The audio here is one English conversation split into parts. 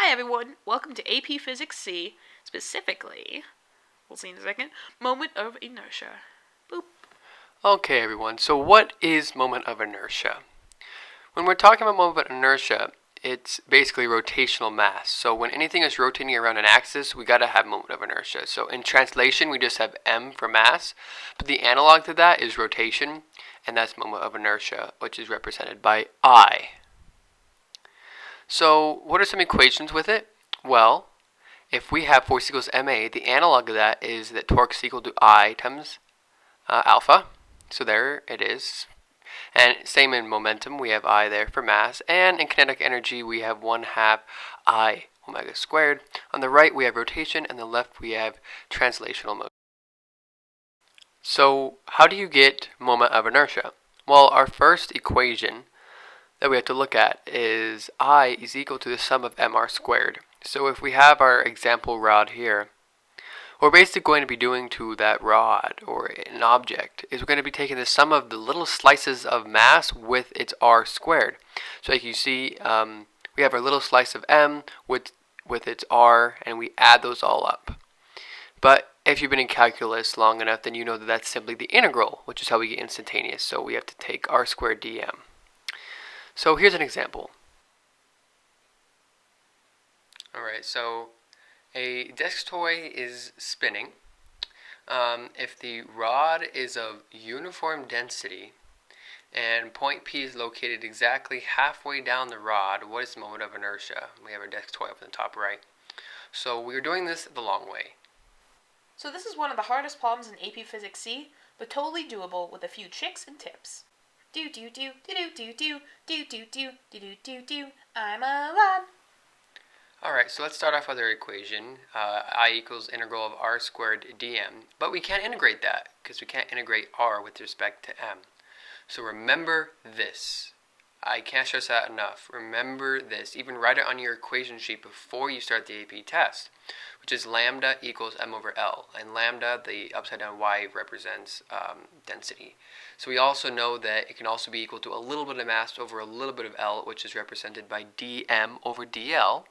Hi everyone, welcome to AP Physics C, specifically, we'll see in a second, moment of inertia. Boop. Okay everyone, so what is moment of inertia? When we're talking about moment of inertia, it's basically rotational mass. So when anything is rotating around an axis, we gotta have moment of inertia. So in translation, we just have m for mass, but the analog to that is rotation, and that's moment of inertia, which is represented by I. So what are some equations with it? Well, if we have force equals ma, the analog of that is that torque is equal to I times alpha. So there it is. And same in momentum, we have I there for mass. And in kinetic energy, we have 1/2 I omega squared. On the right, we have rotation, and on the left, we have translational motion. So how do you get moment of inertia? Well, our first equation that we have to look at is I is equal to the sum of mr squared. So if we have our example rod here, what we're basically going to be doing to that rod or an object is we're going to be taking the sum of the little slices of mass with its r squared. So like you see, we have our little slice of m with its r, and we add those all up. But if you've been in calculus long enough, then you know that that's simply the integral, which is how we get instantaneous. So we have to take r squared dm. So here's an example. Alright, so a desk toy is spinning. If the rod is of uniform density and point P is located exactly halfway down the rod, what is the moment of inertia? We have our desk toy up in the top right. So we're doing this the long way. So this is one of the hardest problems in AP Physics C, but totally doable with a few tricks and tips. Do do do do do do do do do do do do do. I'm a rod. Alright, so let's start off with our equation. I equals integral of r squared dm. But we can't integrate that because we can't integrate r with respect to m. So remember this. I can't stress that enough. Remember this. Even write it on your equation sheet before you start the AP test, which is lambda equals m over L. And lambda, the upside down y, represents density. So we also know that it can also be equal to a little bit of mass over a little bit of L, which is represented by dm over dl.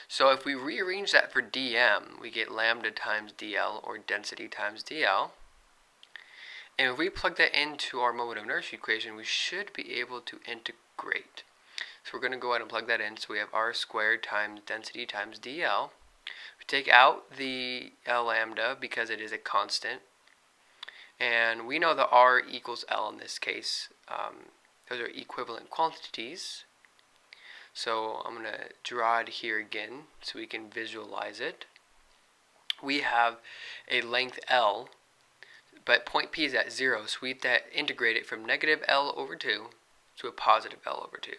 So if we rearrange that for dm, we get lambda times dl, or density times dl. And if we plug that into our moment of inertia equation, we should be able to integrate. So we're going to go ahead and plug that in. So we have r squared times density times dl. We take out the L lambda because it is a constant. And we know that r equals L in this case. Those are equivalent quantities. So I'm going to draw it here again so we can visualize it. We have a length L, but point P is at 0, so we have to integrate it from negative L over 2 to a positive L over 2.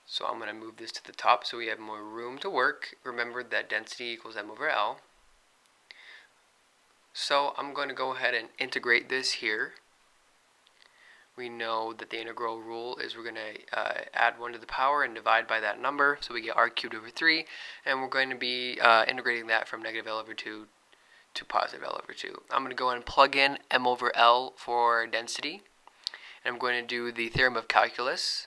So I'm going to move this to the top so we have more room to work. Remember that density equals m over L. So I'm going to go ahead and integrate this here. We know that the integral rule is we're going to add 1 to the power and divide by that number, so we get r cubed over 3, and we're going to be integrating that from negative L over 2 to positive L over 2. I'm going to go and plug in m over L for density, and I'm going to do the theorem of calculus.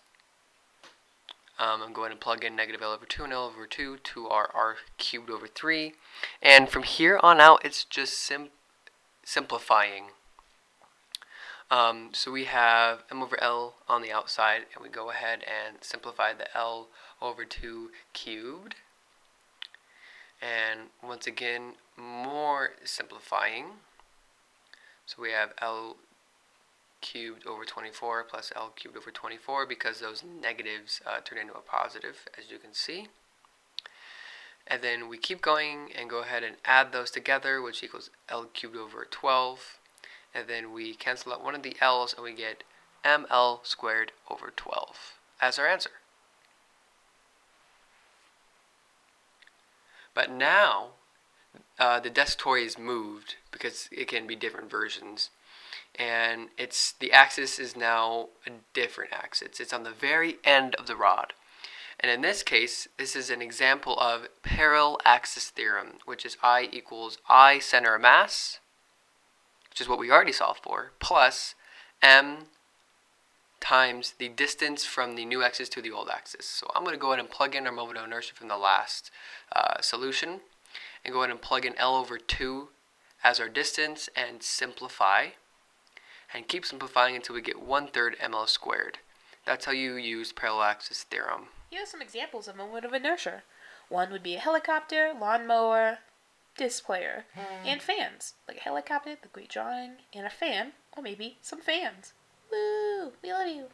I'm going to plug in negative L over 2 and L over 2 to our r cubed over 3, and from here on out it's just simplifying. So we have m over L on the outside, and we go ahead and simplify the L over 2 cubed. And once again, more simplifying. So we have L cubed over 24 plus L cubed over 24 because those negatives turn into a positive, as you can see. And then we keep going and go ahead and add those together, which equals L cubed over 12. And then we cancel out one of the L's and we get ml squared over 12 as our answer. But now the desk toy is moved because it can be different versions, and the axis is now a different axis. It's on the very end of the rod. And in this case, this is an example of parallel axis theorem, which is I equals I center of mass, which is what we already solved for, plus m times the distance from the new axis to the old axis. So I'm going to go ahead and plug in our moment of inertia from the last solution, and go ahead and plug in L over 2 as our distance and simplify, and keep simplifying until we get 1/3 ml squared. That's how you use parallel axis theorem. Here are some examples of moment of inertia. One would be a helicopter, lawnmower, disc player, and fans. Like a helicopter, the great drawing, and a fan, or maybe some fans. Woo! We love you.